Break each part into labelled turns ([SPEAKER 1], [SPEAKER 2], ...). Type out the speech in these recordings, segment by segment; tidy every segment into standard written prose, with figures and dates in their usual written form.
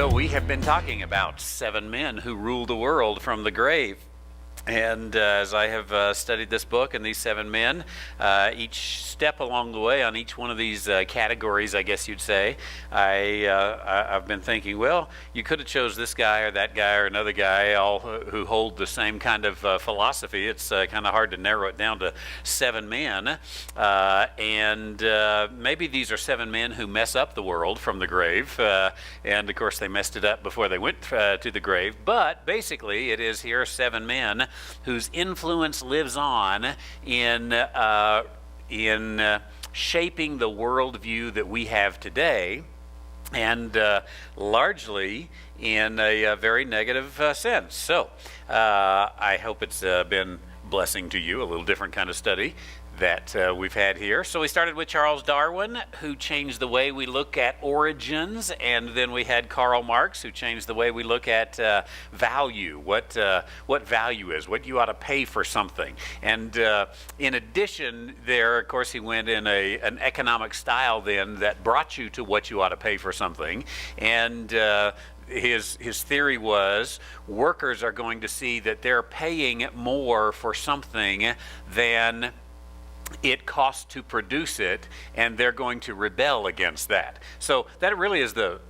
[SPEAKER 1] So we have been talking about 7 men who ruled the world from the grave. And as I have studied this book and these 7 men, each step along the way on each one of these categories, I guess you'd say, I've been thinking, well, you could have chose this guy or that guy or another guy, all who hold the same kind of philosophy. It's kind of hard to narrow it down to 7 men. And maybe these are 7 men who mess up the world from the grave. And of course, they messed it up before they went to the grave. But basically, it is here 7 men whose influence lives on in shaping the worldview that we have today, and largely in a very negative sense. So I hope it's been a blessing to you, a little different kind of study that we've had here. So we started with Charles Darwin, who changed the way we look at origins, and then we had Karl Marx, who changed the way we look at value, what value is, what you ought to pay for something. And in addition there, of course, he went in an economic style then that brought you to what you ought to pay for something. And his theory was workers are going to see that they're paying more for something than it costs to produce it, and they're going to rebel against that. So that really is the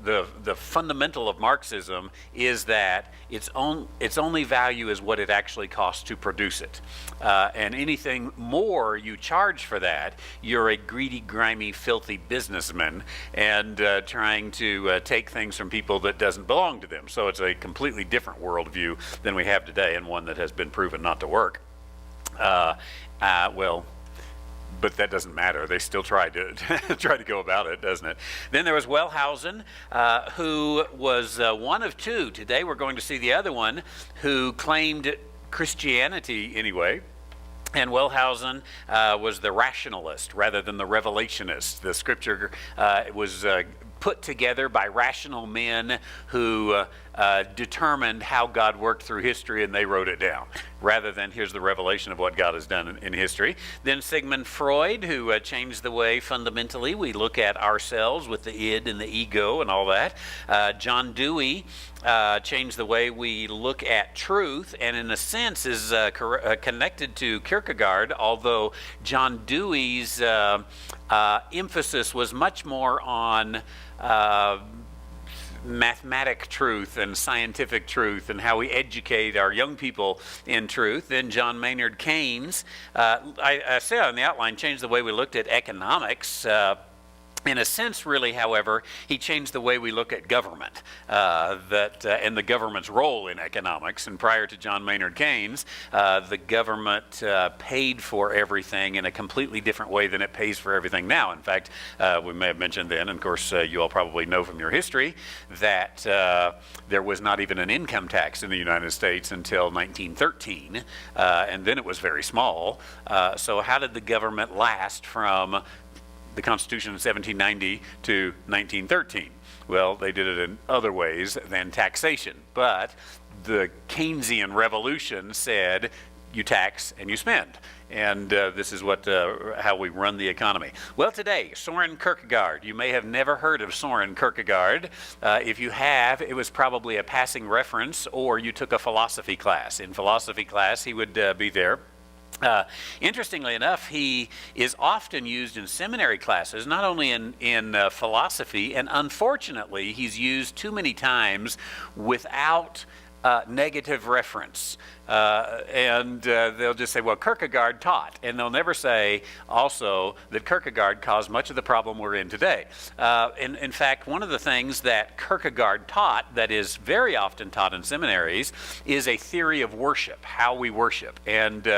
[SPEAKER 1] fundamental of Marxism, is that its only value is what it actually costs to produce it. And anything more you charge for that, you're a greedy, grimy, filthy businessman and trying to take things from people that doesn't belong to them. So it's a completely different worldview than we have today, and one that has been proven not to work. But that doesn't matter. They still try to go about it, doesn't it? Then there was Wellhausen, who was one of 2. Today we're going to see the other one, who claimed Christianity anyway. And Wellhausen was the rationalist rather than the revelationist. The scripture was put together by rational men who determined how God worked through history, and they wrote it down, rather than here's the revelation of what God has done in history. Then Sigmund Freud, who changed the way fundamentally we look at ourselves with the id and the ego and all that. John Dewey changed the way we look at truth, and in a sense is connected to Kierkegaard, although John Dewey's emphasis was much more on mathematic truth and scientific truth and how we educate our young people in truth. Then John Maynard Keynes, I say on the outline, changed the way we looked at economics. In a sense, really, however, he changed the way we look at government and the government's role in economics. And prior to John Maynard Keynes, the government paid for everything in a completely different way than it pays for everything now. In fact, we may have mentioned then, and of course you all probably know from your history, that there was not even an income tax in the United States until 1913, and then it was very small. So how did the government last from the Constitution of 1790 to 1913? Well, they did it in other ways than taxation. But the Keynesian revolution said you tax and you spend. And this is how we run the economy. Well, today, Soren Kierkegaard. You may have never heard of Soren Kierkegaard. If you have, it was probably a passing reference, or you took a philosophy class. In philosophy class, he would be there. Interestingly enough, he is often used in seminary classes, not only in philosophy, and unfortunately, he's used too many times without negative reference. And they'll just say, well, Kierkegaard taught. And they'll never say also that Kierkegaard caused much of the problem we're in today. In fact, one of the things that Kierkegaard taught that is very often taught in seminaries is a theory of worship, how we worship. And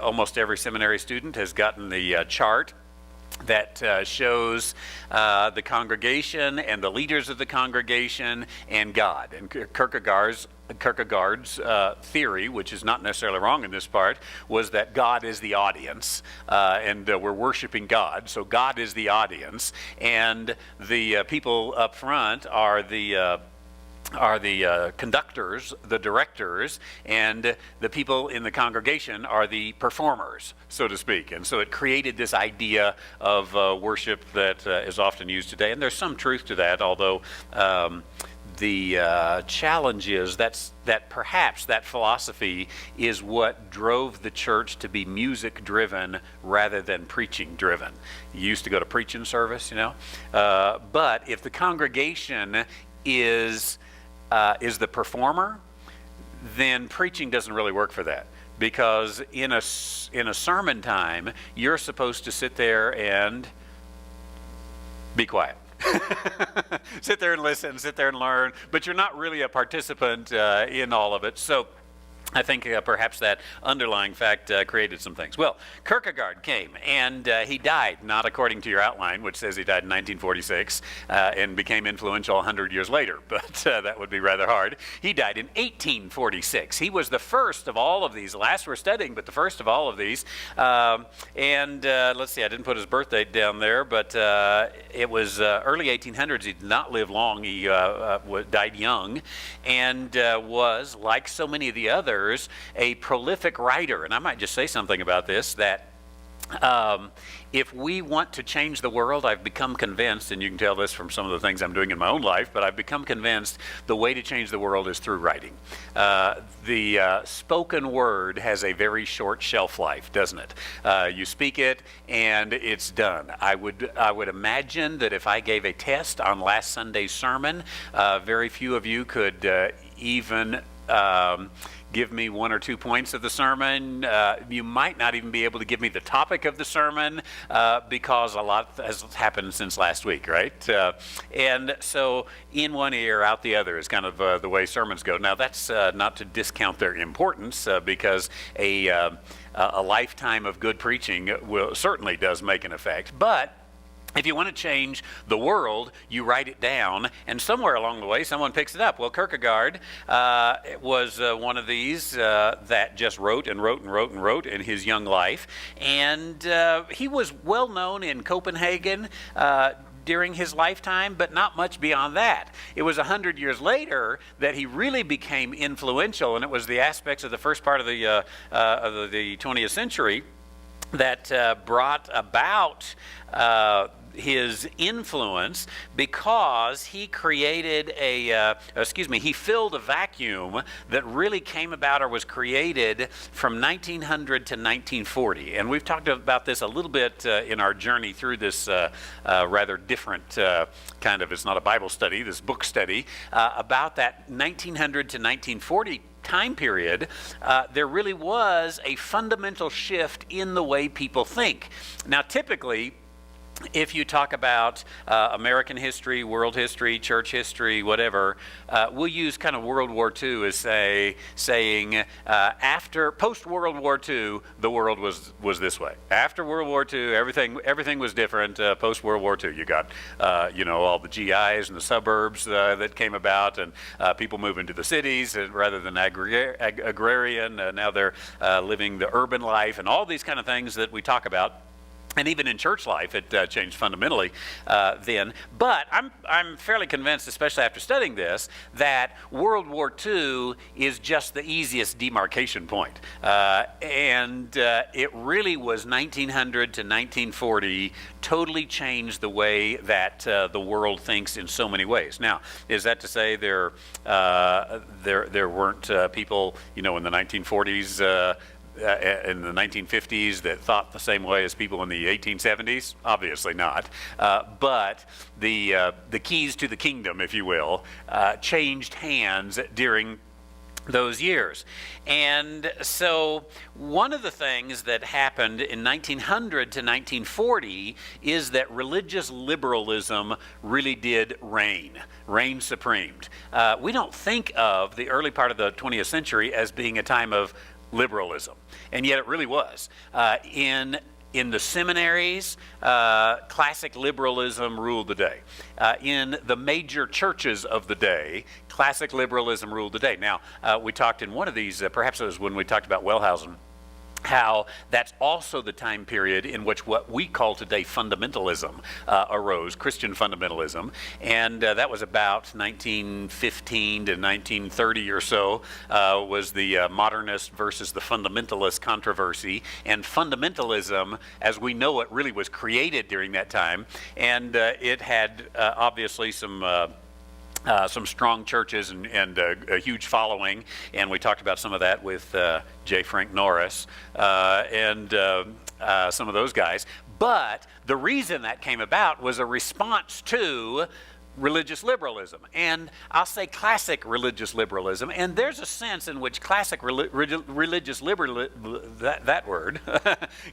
[SPEAKER 1] almost every seminary student has gotten the chart that shows the congregation and the leaders of the congregation and God. And Kierkegaard's theory, which is not necessarily wrong in this part, was that God is the audience, and we're worshiping God, so God is the audience, and the people up front are the conductors, the directors, and the people in the congregation are the performers, so to speak. And so it created this idea of worship that is often used today. And there's some truth to that, although the challenge is that perhaps that philosophy is what drove the church to be music driven rather than preaching driven. You used to go to preaching service, but if the congregation is the performer, then preaching doesn't really work for that. Because in a sermon time, you're supposed to sit there and be quiet. Sit there and listen, sit there and learn, but you're not really a participant in all of it. So I think perhaps that underlying fact created some things. Well, Kierkegaard came, and he died, not according to your outline, which says he died in 1946, and became influential 100 years later, but that would be rather hard. He died in 1846. He was the first of all of these. The last we're studying, but the first of all of these. And let's see, I didn't put his birth date down there, but it was early 1800s. He did not live long. He died young, and was, like so many of the others, a prolific writer. And I might just say something about this, that if we want to change the world, I've become convinced, and you can tell this from some of the things I'm doing in my own life, but I've become convinced the way to change the world is through writing. The spoken word has a very short shelf life, doesn't it? You speak it and it's done. I would imagine that if I gave a test on last Sunday's sermon, very few of you could even give me 1 or 2 points of the sermon. You might not even be able to give me the topic of the sermon because a lot has happened since last week, right? And so in one ear, out the other is kind of the way sermons go. Now that's not to discount their importance because a lifetime of good preaching certainly does make an effect. But if you want to change the world, you write it down, and somewhere along the way, someone picks it up. Well, Kierkegaard was one of these that just wrote and wrote and wrote and wrote in his young life, and he was well known in Copenhagen during his lifetime, but not much beyond that. It was 100 years later that he really became influential, and it was the aspects of the first part of the 20th century that brought about his influence, because he created he filled a vacuum that really came about or was created from 1900 to 1940. And we've talked about this a little bit in our journey through this rather different kind of, it's not a Bible study, this book study, about that 1900 to 1940 time period. There really was a fundamental shift in the way people think. Now, typically, if you talk about American history, world history, church history, whatever, we'll use kind of World War II as saying after post-World War II, the world was this way. After World War II, everything was different. Post-World War II, you got all the GIs and the suburbs that came about, and people moving to the cities rather than agrarian. Now they're living the urban life, and all these kind of things that we talk about. And even in church life, it changed fundamentally then. But I'm fairly convinced, especially after studying this, that World War II is just the easiest demarcation point. And it really was 1900 to 1940 totally changed the way that the world thinks in so many ways. Now, is that to say there weren't people, in the 1940s, in the 1950s that thought the same way as people in the 1870s? Obviously not. But the keys to the kingdom, if you will, changed hands during those years. And so one of the things that happened in 1900 to 1940 is that religious liberalism really did reign supreme. We don't think of the early part of the 20th century as being a time of liberalism, and yet it really was. In the seminaries, classic liberalism ruled the day. In the major churches of the day, classic liberalism ruled the day. Now, we talked in one of these, perhaps it was when we talked about Wellhausen, how that's also the time period in which what we call today fundamentalism arose, Christian fundamentalism, and that was about 1915 to 1930 or so, was the modernist versus the fundamentalist controversy, and fundamentalism, as we know it, really was created during that time, and it had obviously some strong churches and a huge following, and we talked about some of that with J. Frank Norris and some of those guys. But the reason that came about was a response to religious liberalism, and I'll say classic religious liberalism. And there's a sense in which classic religious liberalism, that word,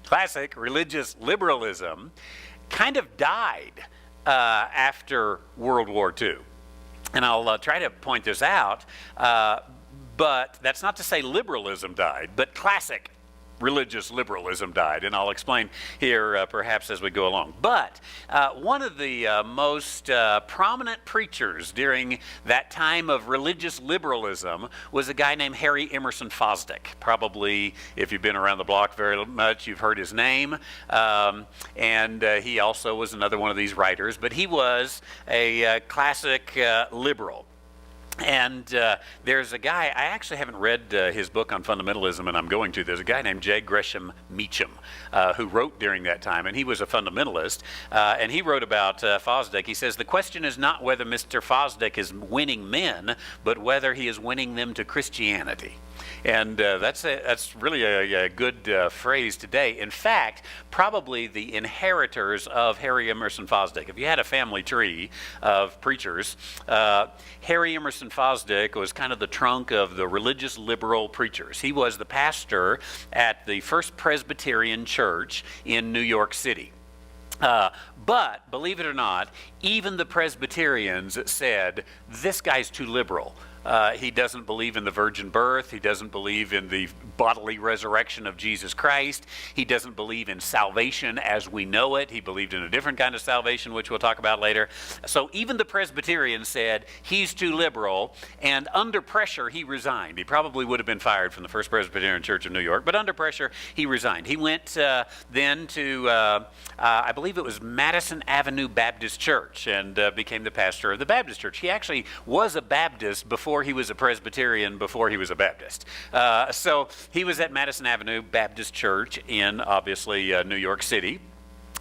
[SPEAKER 1] classic religious liberalism, kind of died after World War II. And I'll try to point this out, but that's not to say liberalism died, but classic religious liberalism died, and I'll explain here perhaps as we go along. But one of the most prominent preachers during that time of religious liberalism was a guy named Harry Emerson Fosdick. Probably, if you've been around the block very much, you've heard his name, and he also was another one of these writers, but he was a classic liberal. And there's a guy, I actually haven't read his book on fundamentalism, and I'm going to. There's a guy named J. Gresham Meacham who wrote during that time, and he was a fundamentalist, and he wrote about Fosdick. He says, "The question is not whether Mr. Fosdick is winning men, but whether he is winning them to Christianity." And that's really a good phrase today. In fact, probably the inheritors of Harry Emerson Fosdick, if you had a family tree of preachers, Harry Emerson Fosdick was kind of the trunk of the religious liberal preachers. He was the pastor at the First Presbyterian Church in New York City. But, believe it or not, even the Presbyterians said, this guy's too liberal. He doesn't believe in the virgin birth. He doesn't believe in the bodily resurrection of Jesus Christ. He doesn't believe in salvation as we know it. He believed in a different kind of salvation, which we'll talk about later. So even the Presbyterians said he's too liberal, and under pressure he resigned. He probably would have been fired from the First Presbyterian Church of New York, but under pressure he resigned. He went then to, I believe it was Madison Avenue Baptist Church, and became the pastor of the Baptist Church. He actually was a Baptist before he was a Presbyterian, before he was a Baptist. So he was at Madison Avenue Baptist Church in, obviously, New York City,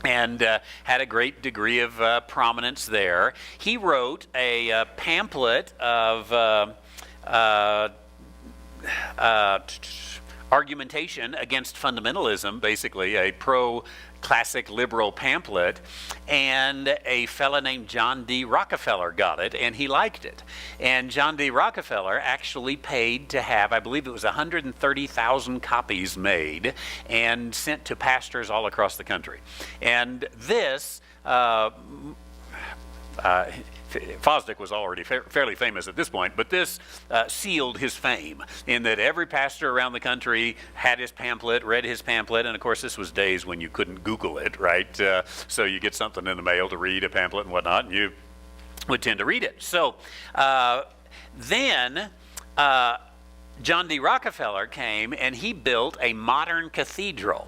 [SPEAKER 1] and had a great degree of prominence there. He wrote a pamphlet of argumentation against fundamentalism, basically a pro-classic liberal pamphlet, and a fella named John D. Rockefeller got it, and he liked it. And John D. Rockefeller actually paid to have, I believe it was 130,000 copies made and sent to pastors all across the country. And this Fosdick was already fairly famous at this point, but this sealed his fame in that every pastor around the country had his pamphlet, read his pamphlet, and of course this was days when you couldn't Google it, right? So you get something in the mail to read, a pamphlet and whatnot, and you would tend to read it. So then John D. Rockefeller came and he built a modern cathedral,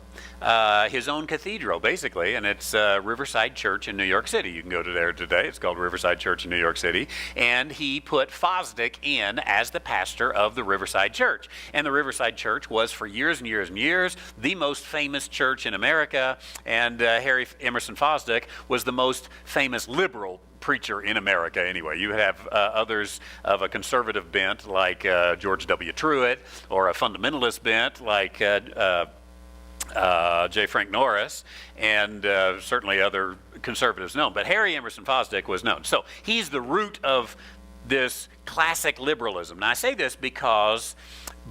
[SPEAKER 1] his own cathedral basically, and it's Riverside Church in New York City. You can go to there today. It's called Riverside Church in New York City, and he put Fosdick in as the pastor of the Riverside Church. And the Riverside Church was for years and years and years the most famous church in America, and Harry Emerson Fosdick was the most famous liberal preacher in America anyway. You have others of a conservative bent like George W. Truett, or a fundamentalist bent like J. Frank Norris, and certainly other conservatives known. But Harry Emerson Fosdick was known. So he's the root of this classic liberalism. Now I say this because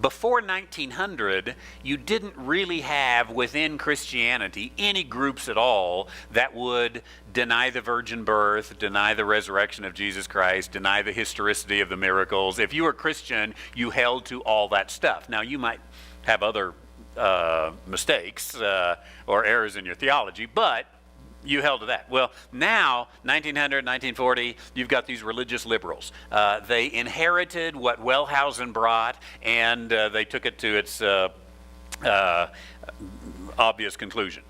[SPEAKER 1] before 1900, you didn't really have within Christianity any groups at all that would deny the virgin birth, deny the resurrection of Jesus Christ, deny the historicity of the miracles. If you were Christian, you held to all that stuff. Now, you might have other mistakes or errors in your theology, but you held to that. Well, now, 1900, 1940, you've got these religious liberals. They inherited what Wellhausen brought, and they took it to its obvious conclusion.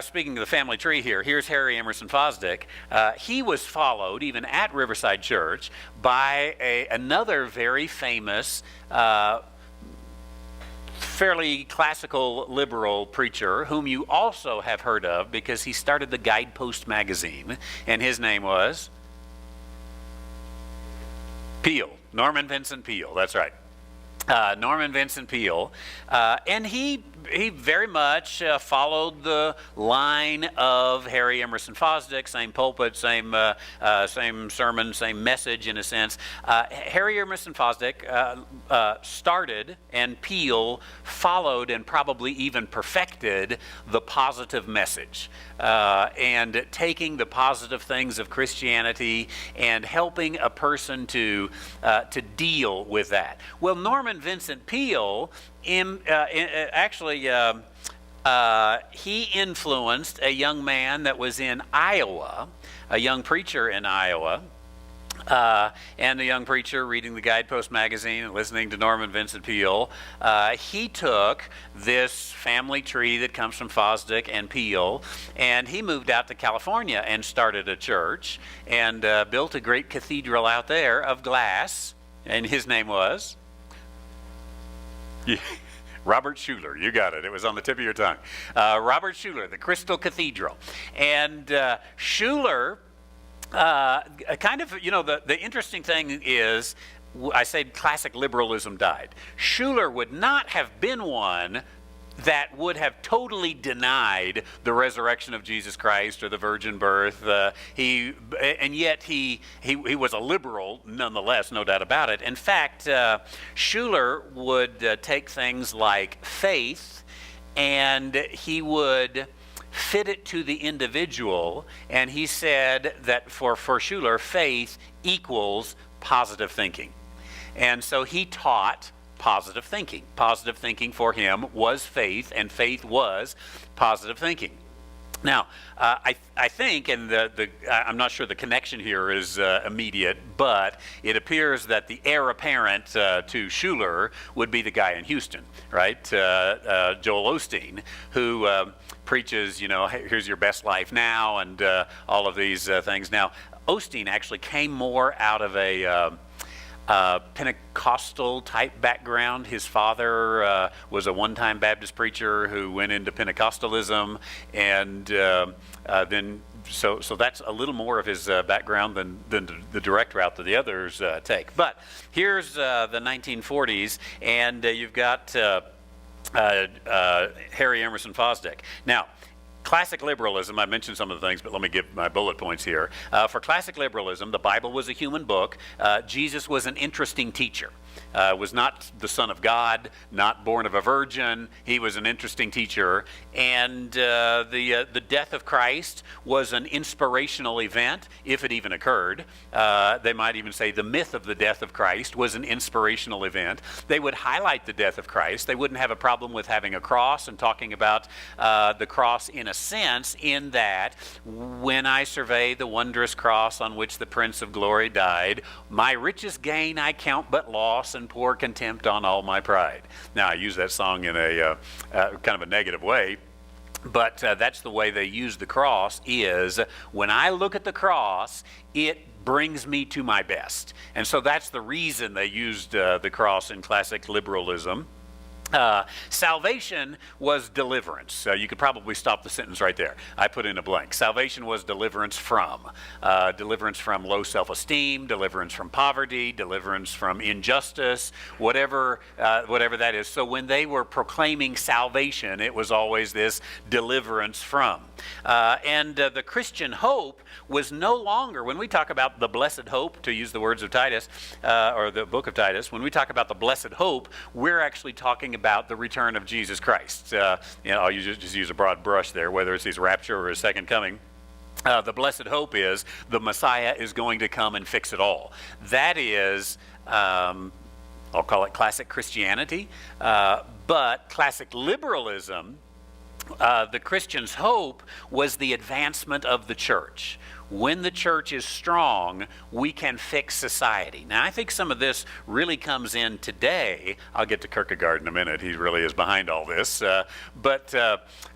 [SPEAKER 1] Speaking of the family tree here, here's Harry Emerson Fosdick. He was followed, even at Riverside Church, by another very famous, fairly classical liberal preacher whom you also have heard of because he started the Guidepost magazine, and his name was Peale, Norman Vincent Peale. That's right. Norman Vincent Peale, and he very much followed the line of Harry Emerson Fosdick, same pulpit, same sermon, same message in a sense. Harry Emerson Fosdick started, and Peale followed and probably even perfected the positive message, and taking the positive things of Christianity and helping a person to deal with that. Well, Norman Vincent Peale actually he influenced a young man that was in Iowa, a young preacher in Iowa, and the young preacher reading the Guidepost magazine and listening to Norman Vincent Peale. He took this family tree that comes from Fosdick and Peale, and he moved out to California and started a church and built a great cathedral out there of glass, and his name was Robert Schuller. You got it. It was on the tip of your tongue. Robert Schuller, the Crystal Cathedral. And Schuller, the interesting thing is, I said classic liberalism died. Schuller would not have been one that would have totally denied the resurrection of Jesus Christ or the virgin birth. And yet he was a liberal nonetheless, no doubt about it. In fact, Schuller would take things like faith and he would fit it to the individual, and he said that for Schuller, faith equals positive thinking. And so he taught positive thinking. Positive thinking for him was faith, and faith was positive thinking. Now, I think, and I'm not sure the connection here is immediate, but it appears that the heir apparent to Schuller would be the guy in Houston, right? Joel Osteen, who preaches, here's your best life now, and all of these things. Now, Osteen actually came more out of a Pentecostal type background. His father was a one-time Baptist preacher who went into Pentecostalism, and then so that's a little more of his background than the direct route that the others take. But here's the 1940s, and you've got Harry Emerson Fosdick. Now, classic liberalism, I mentioned some of the things, but let me give my bullet points here. For classic liberalism, the Bible was a human book. Jesus was an interesting teacher. Was not the Son of God, not born of a virgin. He was an interesting teacher. And the death of Christ was an inspirational event, if it even occurred. They might even say the myth of the death of Christ was an inspirational event. They would highlight the death of Christ. They wouldn't have a problem with having a cross and talking about the cross in a sense, in that when I survey the wondrous cross on which the Prince of Glory died, my richest gain I count but loss, and pour contempt on all my pride. Now, I use that song in a kind of a negative way, but that's the way they use the cross, is when I look at the cross, it brings me to my best. And so that's the reason they used the cross in classic liberalism. Salvation was deliverance. You could probably stop the sentence right there. I put in a blank. Salvation was deliverance from low self-esteem, deliverance from poverty, deliverance from injustice, whatever that is. So when they were proclaiming salvation, it was always this deliverance from. And the Christian hope was no longer, when we talk about the blessed hope, to use the words of Titus, or the book of Titus, when we talk about the blessed hope, we're actually talking about the return of Jesus Christ. I'll just use a broad brush there, whether it's his rapture or his second coming. The blessed hope is the Messiah is going to come and fix it all. That is, I'll call it classic Christianity, but classic liberalism, the Christian's hope was the advancement of the church, when the church is strong, we can fix society. Now, I think some of this really comes in today. I'll get to Kierkegaard in a minute. He really is behind all this. But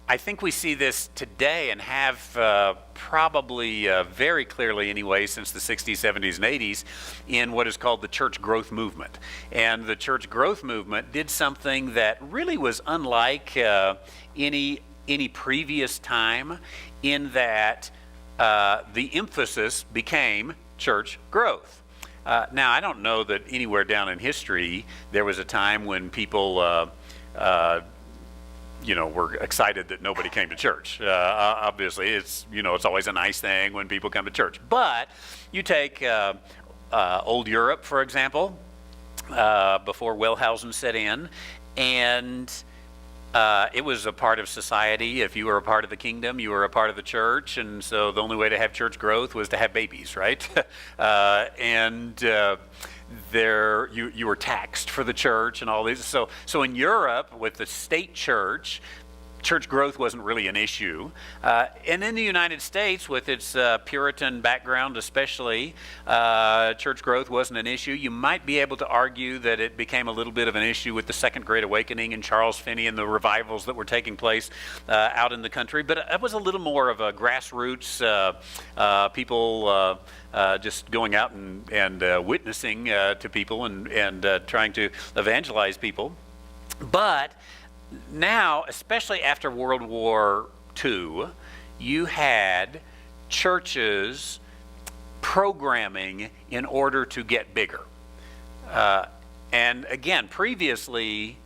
[SPEAKER 1] I think we see this today and have probably very clearly anyway since the 60s, 70s, and 80s in what is called the church growth movement. And the church growth movement did something that really was unlike any previous time, in that the emphasis became church growth. Now, I don't know that anywhere down in history there was a time when people were excited that nobody came to church. Obviously, it's always a nice thing when people come to church. But you take old Europe, for example, before Wellhausen set in, and it was a part of society. If you were a part of the kingdom, you were a part of the church, and so the only way to have church growth was to have babies, right? You were taxed for the church and all these. So in Europe, with the state church growth wasn't really an issue. And in the United States, with its Puritan background especially, church growth wasn't an issue. You might be able to argue that it became a little bit of an issue with the Second Great Awakening and Charles Finney and the revivals that were taking place out in the country. But it was a little more of a grassroots, people just going out and witnessing to people and trying to evangelize people. But now, especially after World War II, you had churches programming in order to get bigger. And again, previously,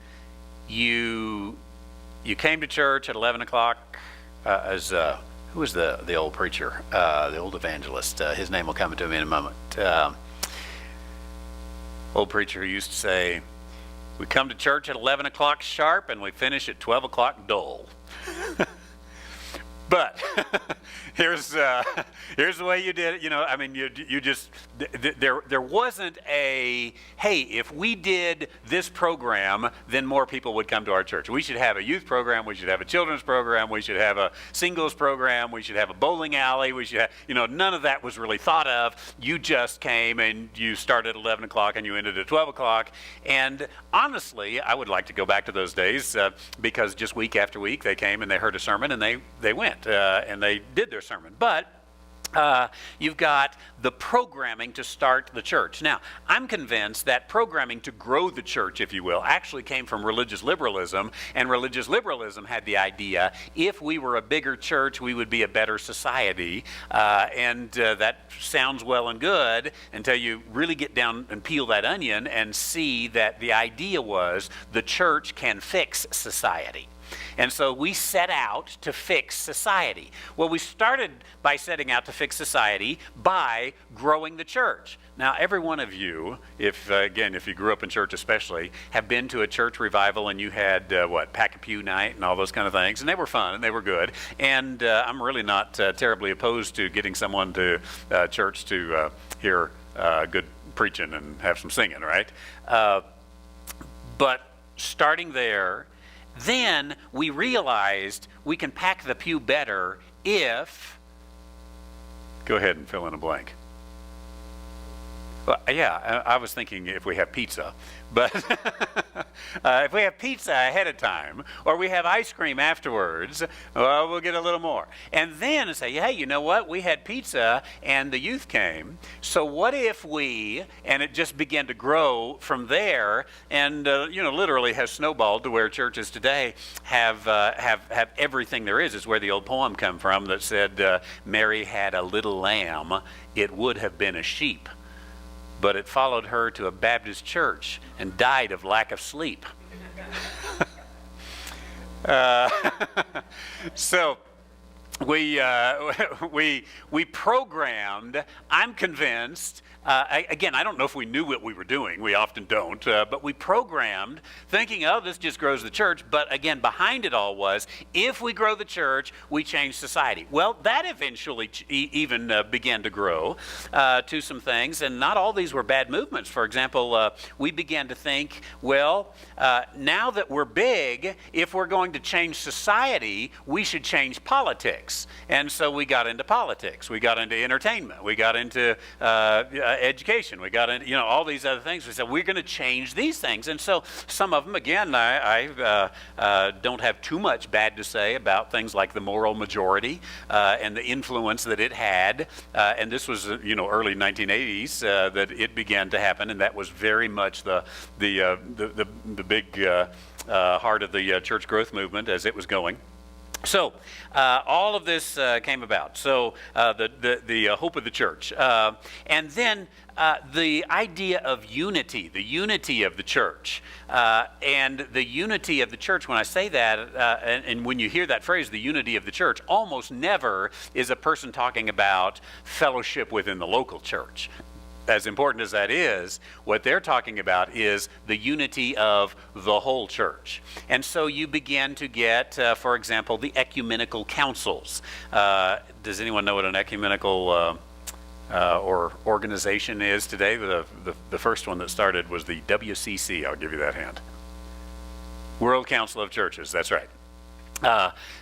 [SPEAKER 1] you came to church at 11 o'clock who was the old preacher, the old evangelist? His name will come to me in a moment. Old preacher who used to say, "We come to church at 11 o'clock sharp and we finish at 12 o'clock dull." But here's the way you did it. You just there wasn't a, hey, if we did this program, then more people would come to our church. We should have a youth program. We should have a children's program. We should have a singles program. We should have a bowling alley. We should have, none of that was really thought of. You just came and you started at 11 o'clock and you ended at 12 o'clock. And honestly, I would like to go back to those days because just week after week they came and they heard a sermon and they went. And they did their sermon. But you've got the programming to start the church. Now, I'm convinced that programming to grow the church, if you will, actually came from religious liberalism. And religious liberalism had the idea, if we were a bigger church, we would be a better society. And that sounds well and good until you really get down and peel that onion and see that the idea was the church can fix society. And so we set out to fix society. Well, we started by setting out to fix society by growing the church. Now, every one of you, if you grew up in church especially, have been to a church revival and you had, Pack-a-Pew night and all those kind of things. And they were fun and they were good. And I'm really not terribly opposed to getting someone to church to hear good preaching and have some singing, right? But starting there, then we realized we can pack the pew better if... Go ahead and fill in a blank. Well, yeah, I was thinking if we have pizza. But if we have pizza ahead of time, or we have ice cream afterwards, well, we'll get a little more. And then say, hey, you know what? We had pizza and the youth came. So what if we, and it just began to grow from there, and literally has snowballed to where churches today have everything there is. It's where the old poem come from that said, Mary had a little lamb, it would have been a sheep. But it followed her to a Baptist church and died of lack of sleep. So we programmed, I'm convinced, again, I don't know if we knew what we were doing. We often don't. But we programmed thinking, oh, this just grows the church. But again, behind it all was, if we grow the church, we change society. Well, that eventually even began to grow to some things. And not all these were bad movements. For example, we began to think, well, now that we're big, if we're going to change society, we should change politics. And so we got into politics. We got into entertainment. We got into education. We got into, all these other things. We said, we're going to change these things. And so some of them, again, I don't have too much bad to say about things like the moral majority and the influence that it had. And this was, early 1980s that it began to happen, and that was very much the big heart of the church growth movement as it was going. So all of this came about. So the hope of the church, and then the idea of unity, the unity of the church, and the unity of the church. When I say that, and when you hear that phrase, the unity of the church, almost never is a person talking about fellowship within the local church. As important as that is, what they're talking about is the unity of the whole church. And so you begin to get, for example, the ecumenical councils. Does anyone know what an ecumenical or organization is today? The first one that started was the WCC. I'll give you that hint. World Council of Churches, that's right.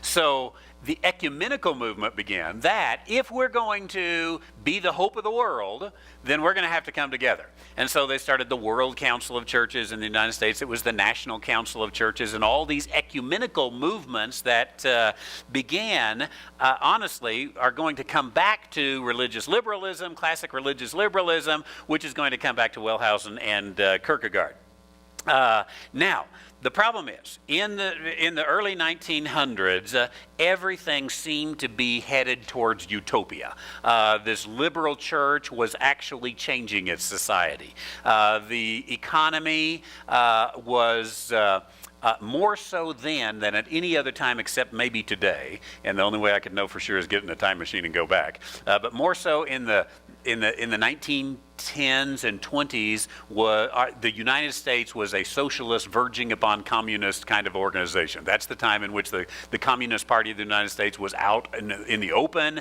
[SPEAKER 1] So the ecumenical movement began that if we're going to be the hope of the world, then we're going to have to come together. And so they started the World Council of Churches in the United States. It was the National Council of Churches, and all these ecumenical movements that began, honestly, are going to come back to religious liberalism, classic religious liberalism, which is going to come back to Wellhausen and Kierkegaard. Now, the problem is, in the early 1900s, everything seemed to be headed towards utopia. This liberal church was actually changing its society. The economy was more so then than at any other time except maybe today, and the only way I could know for sure is get in a time machine and go back. But more so in the 1910s and 20s, the United States was a socialist verging upon communist kind of organization. That's the time in which the Communist Party of the United States was out in the open.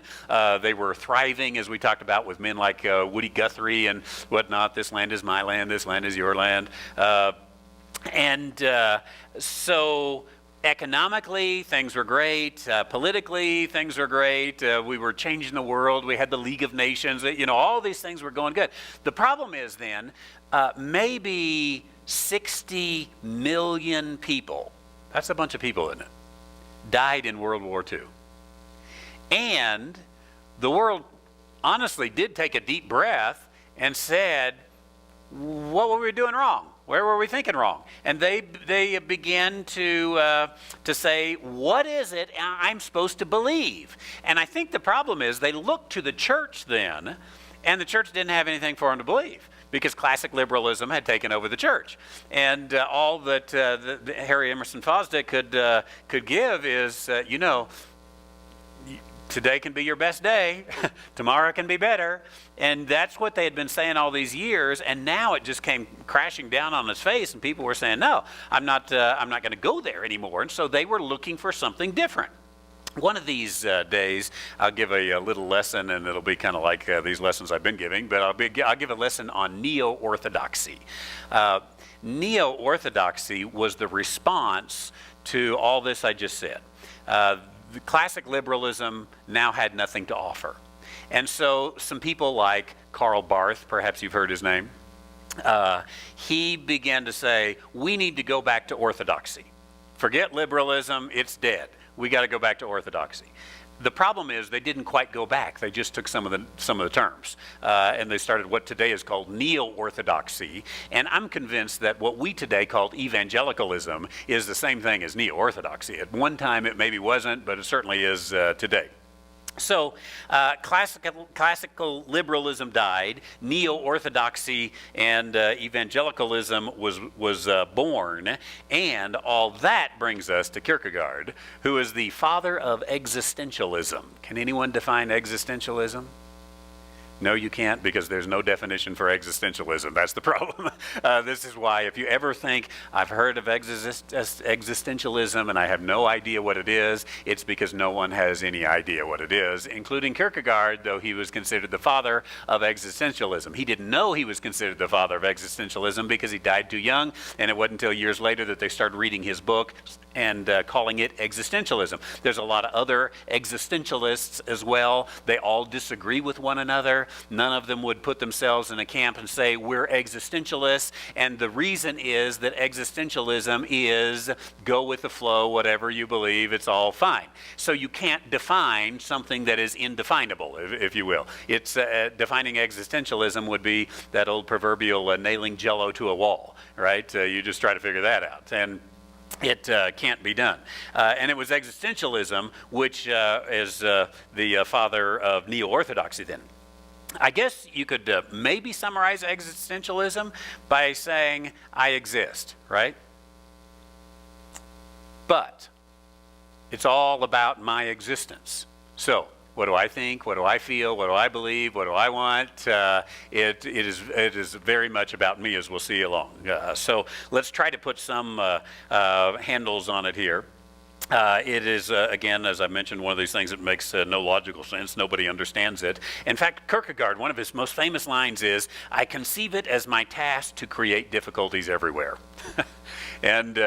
[SPEAKER 1] They were thriving, as we talked about, with men like Woody Guthrie and whatnot. This land is my land, this land is your land. So economically, things were great. Politically, things were great. We were changing the world. We had the League of Nations. All these things were going good. The problem is then, maybe 60 million people, that's a bunch of people, isn't it, died in World War II. And the world honestly did take a deep breath and said, what were we doing wrong? Where were we thinking wrong? And they began to say, what is it I'm supposed to believe? And I think the problem is they looked to the church then, and the church didn't have anything for them to believe, because classic liberalism had taken over the church. And all that Harry Emerson Fosdick could give is, today can be your best day. Tomorrow can be better. And that's what they had been saying all these years. And now it just came crashing down on its face. And people were saying, no, I'm not going to go there anymore. And so they were looking for something different. One of these days, I'll give a little lesson, and it'll be kind of like these lessons I've been giving, but I'll give a lesson on neo-orthodoxy. Neo-orthodoxy was the response to all this I just said. The classic liberalism now had nothing to offer. And so some people like Karl Barth, perhaps you've heard his name, he began to say, we need to go back to orthodoxy. Forget liberalism, it's dead. We got to go back to orthodoxy. The problem is they didn't quite go back. They just took some of the terms, and they started what today is called neo-orthodoxy. And I'm convinced that what we today call evangelicalism is the same thing as neo-orthodoxy. At one time it maybe wasn't, but it certainly is today. So classical liberalism died, neo-orthodoxy and evangelicalism was born, and all that brings us to Kierkegaard, who is the father of existentialism. Can anyone define existentialism? No, you can't, because there's no definition for existentialism. That's the problem. This is why, if you ever think, I've heard of existentialism and I have no idea what it is, it's because no one has any idea what it is, including Kierkegaard, though he was considered the father of existentialism. He didn't know he was considered the father of existentialism because he died too young, and it wasn't until years later that they started reading his book and calling it existentialism. There's a lot of other existentialists as well. They all disagree with one another. None of them would put themselves in a camp and say, we're existentialists. And the reason is that existentialism is go with the flow, whatever you believe, it's all fine. So you can't define something that is indefinable, if you will. It's defining existentialism would be that old proverbial nailing Jell-O to a wall, right? You just try to figure that out. And it can't be done. And it was existentialism which is the father of neo-orthodoxy then. I guess you could maybe summarize existentialism by saying, I exist, right? But it's all about my existence. So, what do I think? What do I feel? What do I believe? What do I want? It is very much about me, as we'll see along. So let's try to put some handles on it here. It is, again, as I mentioned, one of these things that makes no logical sense. Nobody understands it. In fact, Kierkegaard, one of his most famous lines is, I conceive it as my task to create difficulties everywhere. And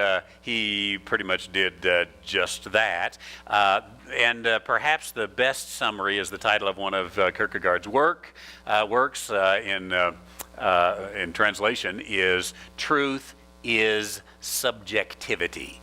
[SPEAKER 1] he pretty much did just that. And perhaps the best summary is the title of one of Kierkegaard's works in translation is Truth is Subjectivity.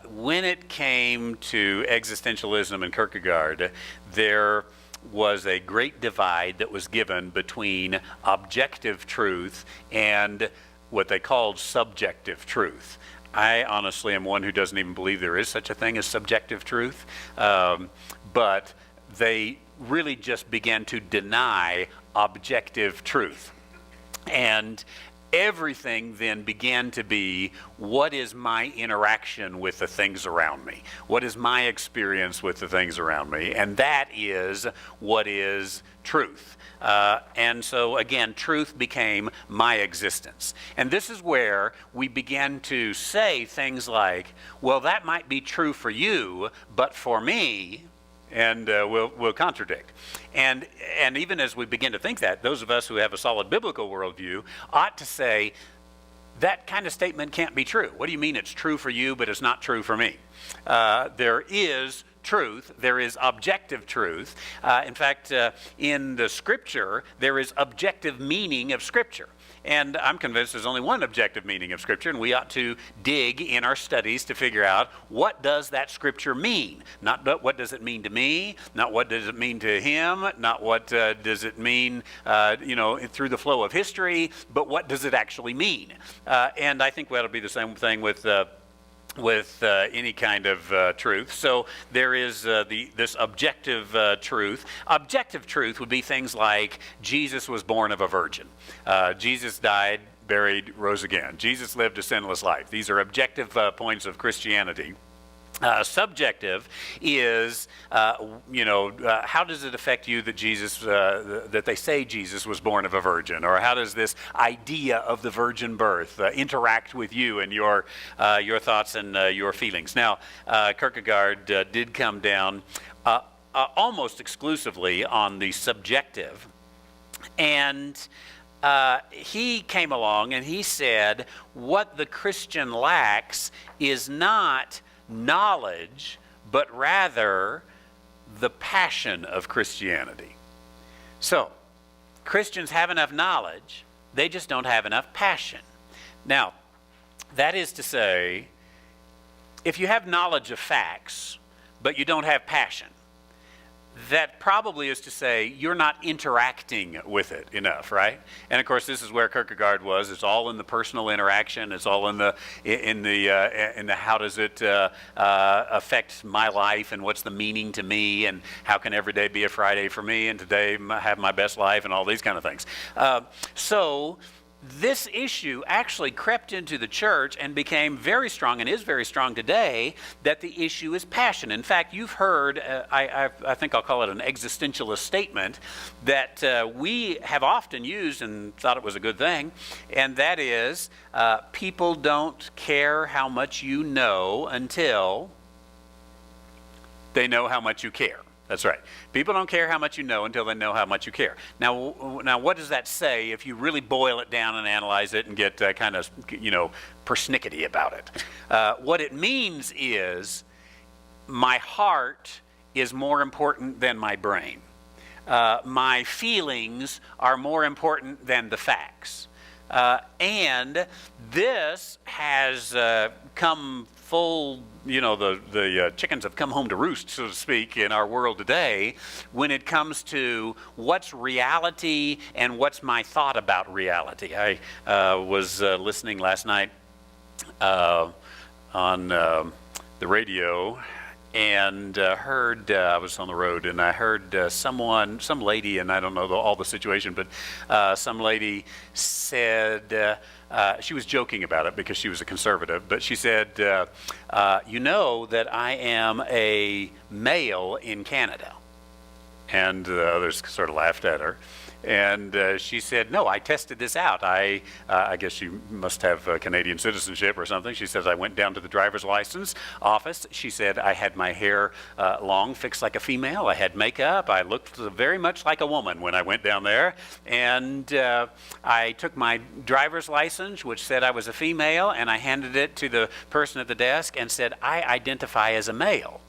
[SPEAKER 1] When it came to existentialism and Kierkegaard, there was a great divide that was given between objective truth and what they called subjective truth. I honestly am one who doesn't even believe there is such a thing as subjective truth, but they really just began to deny objective truth. And everything then began to be, what is my interaction with the things around me? What is my experience with the things around me? And that is what is truth. And so, again, truth became my existence. And this is where we began to say things like, well, that might be true for you, but for me, and we'll contradict. And even as we begin to think that, those of us who have a solid biblical worldview ought to say, that kind of statement can't be true. What do you mean it's true for you, but it's not true for me? There is truth. There is objective truth. In fact, in the Scripture, there is objective meaning of Scripture. And I'm convinced there's only one objective meaning of Scripture, and we ought to dig in our studies to figure out, what does that Scripture mean? Not what does it mean to me, not what does it mean to him, not what does it mean through the flow of history, but what does it actually mean? And I think that'll be the same thing with any kind of truth. So there is this objective truth. Objective truth would be things like Jesus was born of a virgin. Jesus died, buried, rose again. Jesus lived a sinless life. These are objective points of Christianity. Subjective is, how does it affect you that that they say Jesus was born of a virgin? Or how does this idea of the virgin birth interact with you and your thoughts and your feelings? Now, Kierkegaard did come down almost exclusively on the subjective, and he came along and he said, what the Christian lacks is not knowledge, but rather the passion of Christianity. So, Christians have enough knowledge, they just don't have enough passion. Now, that is to say, if you have knowledge of facts, but you don't have passion, that probably is to say you're not interacting with it enough, right? And of course, this is where Kierkegaard was. It's all in the personal interaction. It's all in the how does it affect my life, and what's the meaning to me, and how can every day be a Friday for me, and today have my best life, and all these kind of things. So this issue actually crept into the church and became very strong, and is very strong today, that the issue is passion. In fact, you've heard, I think I'll call it an existentialist statement, that we have often used and thought it was a good thing, and that is, people don't care how much you know until they know how much you care. That's right. People don't care how much you know until they know how much you care. Now, what does that say if you really boil it down and analyze it and get kind of, persnickety about it? What it means is my heart is more important than my brain. My feelings are more important than the facts. And this has come full, the chickens have come home to roost, so to speak, in our world today when it comes to what's reality and what's my thought about reality. I was listening last night on the radio and heard, I was on the road, and I heard some lady, and I don't know all the situation, but some lady said, she was joking about it because she was a conservative, but she said, you know that I am a male in Canada. And the others sort of laughed at her. And she said, no, I tested this out. I guess she must have Canadian citizenship or something. She says, I went down to the driver's license office. She said, I had my hair long, fixed like a female. I had makeup. I looked very much like a woman when I went down there. And I took my driver's license, which said I was a female, and I handed it to the person at the desk and said, I identify as a male.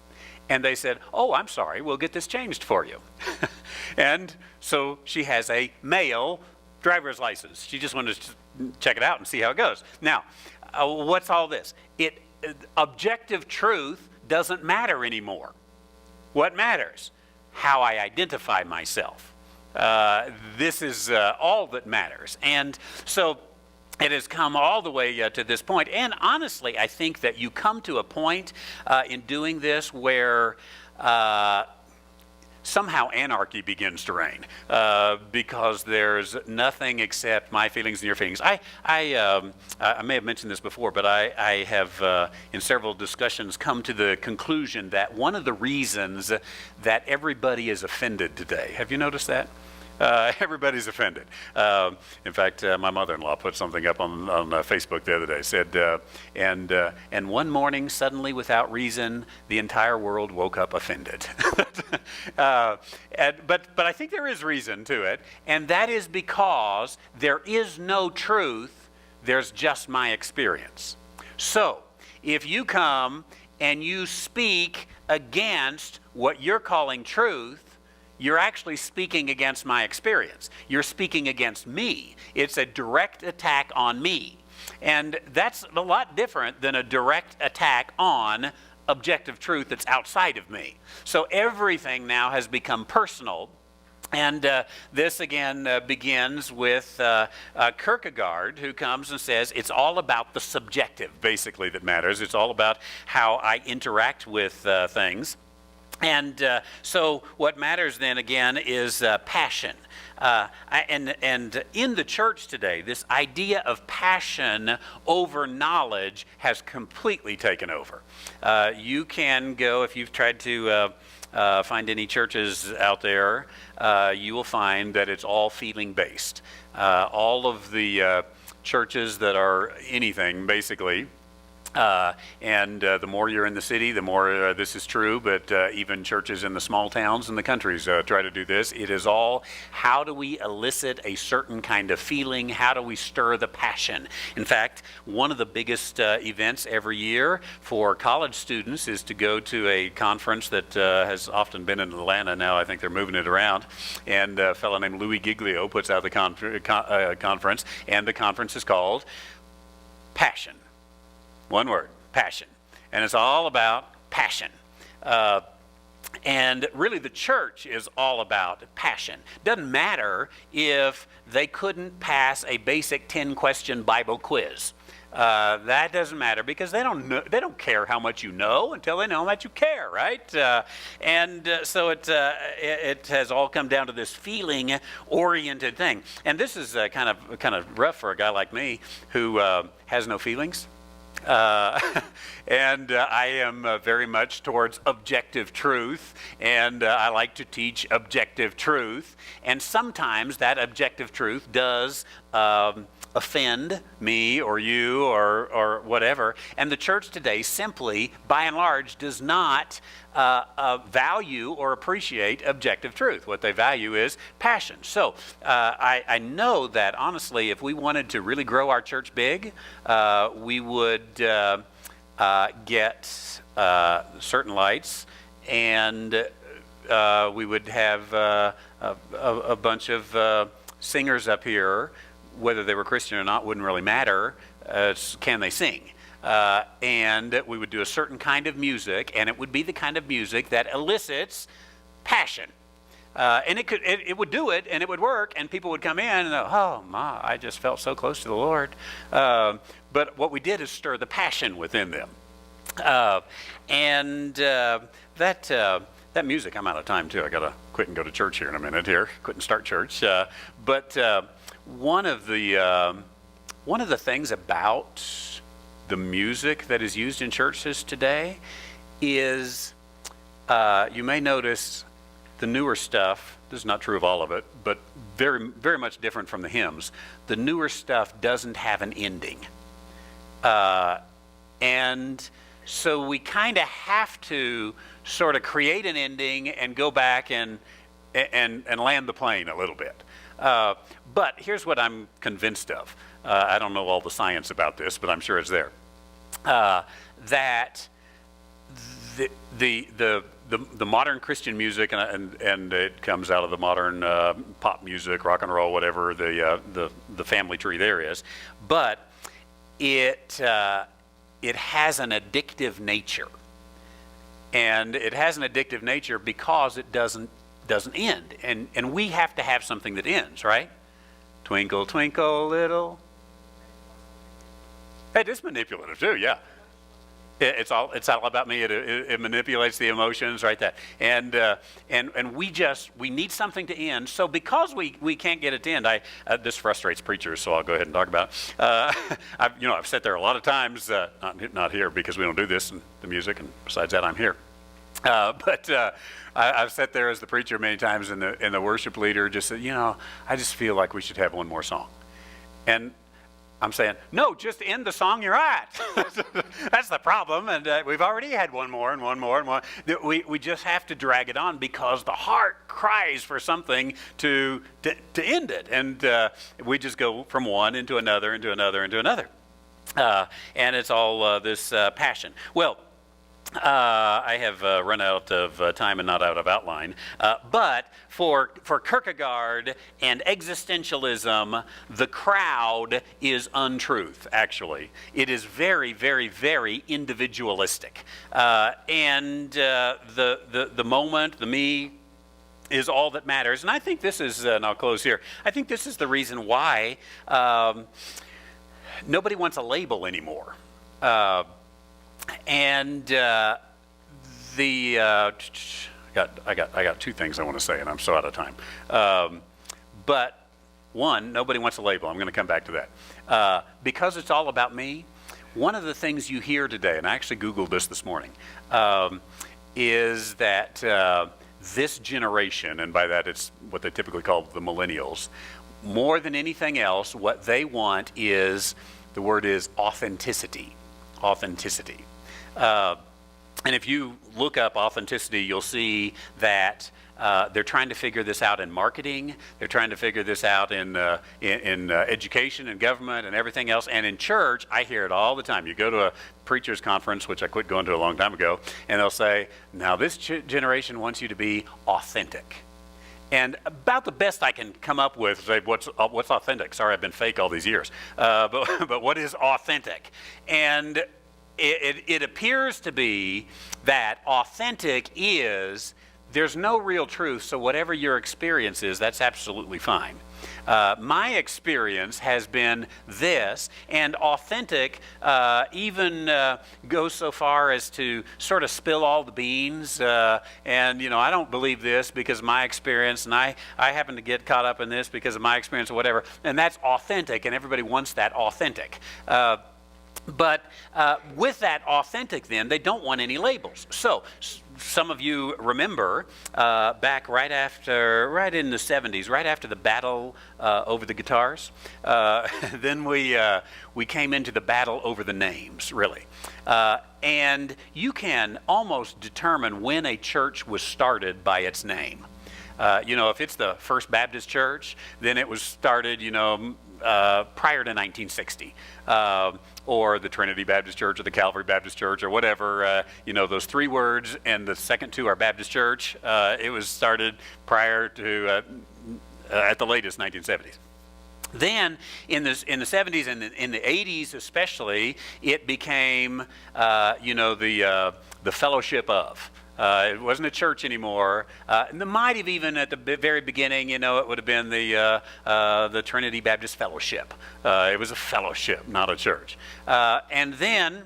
[SPEAKER 1] And they said, oh, I'm sorry, we'll get this changed for you. And so she has a male driver's license. She just wanted to check it out and see how it goes. Now, what's all this? Objective truth doesn't matter anymore. What matters? How I identify myself. This is all that matters. And so it has come all the way to this point. And honestly, I think that you come to a point in doing this where somehow anarchy begins to reign because there's nothing except my feelings and your feelings. I may have mentioned this before, but I have in several discussions come to the conclusion that one of the reasons that everybody is offended today, have you noticed that? Everybody's offended. In fact, my mother-in-law put something up on Facebook the other day. Said, and one morning, suddenly, without reason, the entire world woke up offended. But I think there is reason to it, and that is because there is no truth. There's just my experience. So, if you come and you speak against what you're calling truth, you're actually speaking against my experience. You're speaking against me. It's a direct attack on me. And that's a lot different than a direct attack on objective truth that's outside of me. So everything now has become personal. And this again begins with Kierkegaard, who comes and says it's all about the subjective, basically, that matters. It's all about how I interact with things. And so what matters then again is passion. And in the church today, this idea of passion over knowledge has completely taken over. You can go, if you've tried to find any churches out there, you will find that it's all feeling based. All of the churches that are anything, basically, and the more you're in the city, the more this is true, but even churches in the small towns and the countries try to do this. It is all, how do we elicit a certain kind of feeling? How do we stir the passion? In fact, one of the biggest events every year for college students is to go to a conference that has often been in Atlanta. Now I think they're moving it around. And a fellow named Louis Giglio puts out the conference, and the conference is called Passion. One word, passion. And it's all about passion. And really the church is all about passion. Doesn't matter if they couldn't pass a basic 10-question Bible quiz. that doesn't matter because they don't care how much you know until they know how much you care, right? So it has all come down to this feeling-oriented thing, and this is kind of rough for a guy like me who has no feelings. And I am very much towards objective truth, and I like to teach objective truth, and sometimes that objective truth does offend me or you or whatever, and the church today simply, by and large, does not value or appreciate objective truth. What they value is passion. So I know that, honestly, if we wanted to really grow our church big, we would get certain lights, and we would have a bunch of singers up here. Whether they were Christian or not wouldn't really matter. Can they sing? And we would do a certain kind of music, and it would be the kind of music that elicits passion. And it would do it, and it would work, and people would come in and go, oh, my, I just felt so close to the Lord. But what we did is stir the passion within them. That music, I'm out of time too. I got to quit and go to church here in a minute here. Quit and start church. But one of the things about the music that is used in churches today is, you may notice the newer stuff, this is not true of all of it, but very, very much different from the hymns. The newer stuff doesn't have an ending. And so we kind of have to sort of create an ending and go back and land the plane a little bit. But here's what I'm convinced of. I don't know all the science about this, but I'm sure it's there. That the modern Christian music, and it comes out of the modern pop music, rock and roll, whatever the family tree there is, but it has an addictive nature, and it has an addictive nature because it doesn't end, and we have to have something that ends, right? Twinkle, twinkle, little. It is manipulative too, yeah. It's all about me. It manipulates the emotions, right? That and we need something to end. So because we can't get it to end, this frustrates preachers. So I'll go ahead and talk about it. I've sat there a lot of times, not here because we don't do this in the music, and besides that, I'm here. But I've sat there as the preacher many times, and the worship leader just said, I just feel like we should have one more song, and I'm saying, no, just end the song you're at. That's the problem, and we've already had one more and one more and one. We just have to drag it on because the heart cries for something to end it, and we just go from one into another, into another, into another, and it's all this passion. Well, I have run out of time and not out of outline, but for Kierkegaard and existentialism, the crowd is untruth, actually. It is very, very, very individualistic. And the moment, the me, is all that matters. And I think this is, and I'll close here, I think this is the reason why nobody wants a label anymore. And I got two things I want to say, and I'm so out of time. But one, nobody wants a label. I'm going to come back to that. Because it's all about me, one of the things you hear today, and I actually Googled this morning, is that this generation, and by that it's what they typically call the millennials, more than anything else, what they want is, the word is authenticity. Authenticity. And if you look up authenticity, you'll see that they're trying to figure this out in marketing. They're trying to figure this out in education and government and everything else. And in church, I hear it all the time. You go to a preacher's conference, which I quit going to a long time ago, and they'll say, now this generation wants you to be authentic. And about the best I can come up with, say, what's authentic? Sorry, I've been fake all these years. But what is authentic? And it appears to be that authentic is, there's no real truth, so whatever your experience is, that's absolutely fine. My experience has been this, and authentic even goes so far as to sort of spill all the beans. And, I don't believe this because of my experience, and I happen to get caught up in this because of my experience or whatever. And that's authentic, and everybody wants that authentic. But with that authentic, then, they don't want any labels. So some of you remember back right in the 70s, right after the battle over the guitars, then we came into the battle over the names, really. And you can almost determine when a church was started by its name. If it's the First Baptist Church, then it was started, prior to 1960. Or the Trinity Baptist Church or the Calvary Baptist Church or whatever, those three words, and the second two are Baptist Church. It was started prior to, at the latest, 1970s. Then, in the 70s and in the 80s especially, it became, the fellowship of. It wasn't a church anymore. And it might have even at the very beginning, it would have been the Trinity Baptist Fellowship. It was a fellowship, not a church. And then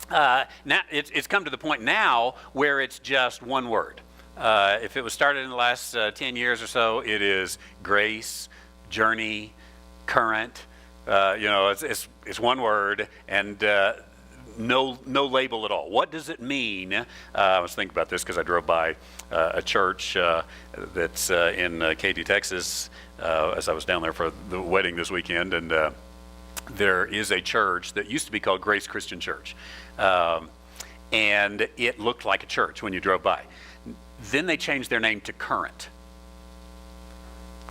[SPEAKER 1] now it's come to the point now where it's just one word. If it was started in the last 10 years or so, it is grace, journey, current. It's one word, and no label at all. What does it mean? I was thinking about this because I drove by a church that's in Katy, Texas, as I was down there for the wedding this weekend, and there is a church that used to be called Grace Christian Church, and it looked like a church when you drove by. Then they changed their name to Current.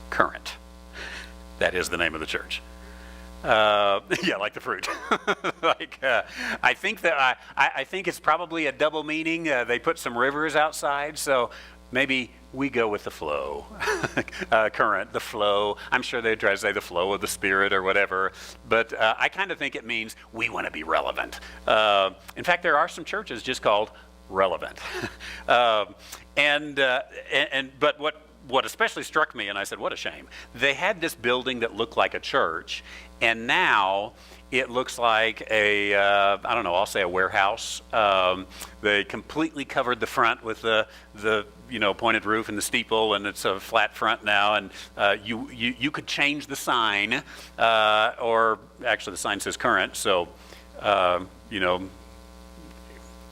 [SPEAKER 1] Current. That is the name of the church. Yeah, like the fruit. I think that I think it's probably a double meaning. They put some rivers outside, so maybe we go with the flow. Current, the flow. I'm sure they try to say the flow of the Spirit or whatever, but I kind of think it means we want to be relevant. In fact, there are some churches just called Relevant. But what especially struck me, and I said, what a shame, they had this building that looked like a church, and now it looks like I'll say a warehouse. They completely covered the front with the pointed roof and the steeple, and it's a flat front now, and you could change the sign, or actually the sign says Current, so,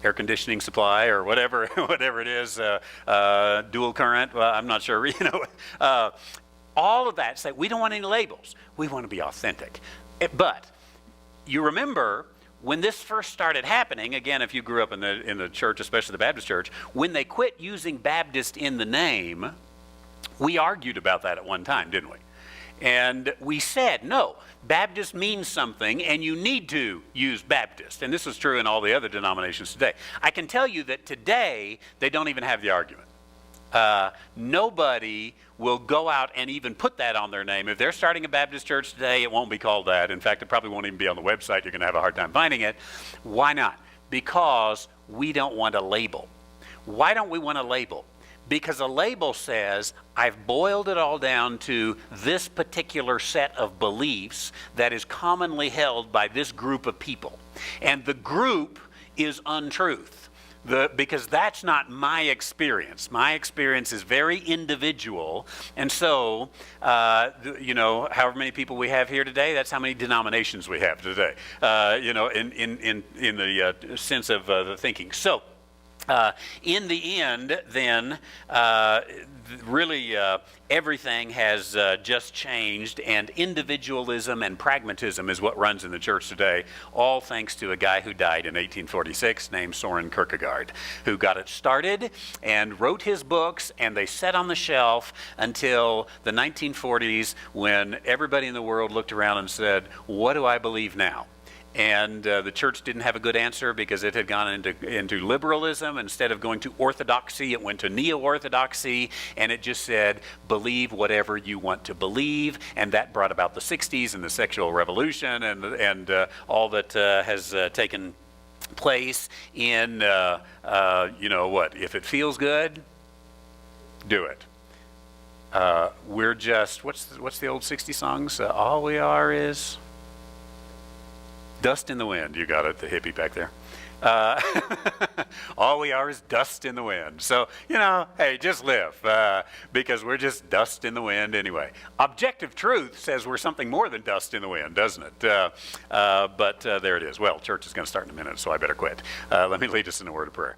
[SPEAKER 1] air conditioning supply or whatever it is, dual current. Well, I'm not sure. All of that say we don't want any labels. We want to be authentic. But you remember when this first started happening. Again, if you grew up in the church, especially the Baptist church, when they quit using Baptist in the name, we argued about that at one time, didn't we? And we said, no, Baptist means something, and you need to use Baptist. And this is true in all the other denominations today. I can tell you that today, they don't even have the argument. Nobody will go out and even put that on their name. If they're starting a Baptist church today, it won't be called that. In fact, it probably won't even be on the website. You're going to have a hard time finding it. Why not? Because we don't want a label. Why don't we want a label? Because a label says, I've boiled it all down to this particular set of beliefs that is commonly held by this group of people. And the group is untruth. Because that's not my experience. My experience is very individual. And so, however many people we have here today, that's how many denominations we have today, in the sense of the thinking. So, in the end, then, really everything has just changed, and individualism and pragmatism is what runs in the church today, all thanks to a guy who died in 1846 named Soren Kierkegaard, who got it started and wrote his books, and they sat on the shelf until the 1940s when everybody in the world looked around and said, what do I believe now? And the church didn't have a good answer because it had gone into liberalism. Instead of going to orthodoxy, it went to neo-orthodoxy, and it just said, believe whatever you want to believe. And that brought about the 60s and the sexual revolution and all that has taken place in, if it feels good, do it. We're just, what's the old 60 songs? All we are is dust in the wind. You got it, the hippie back there. Uh, all we are is dust in the wind. So, hey, just live, because we're just dust in the wind anyway. Objective truth says we're something more than dust in the wind, doesn't it? But there it is. Well, church is going to start in a minute, so I better quit. Let me lead us in a word of prayer.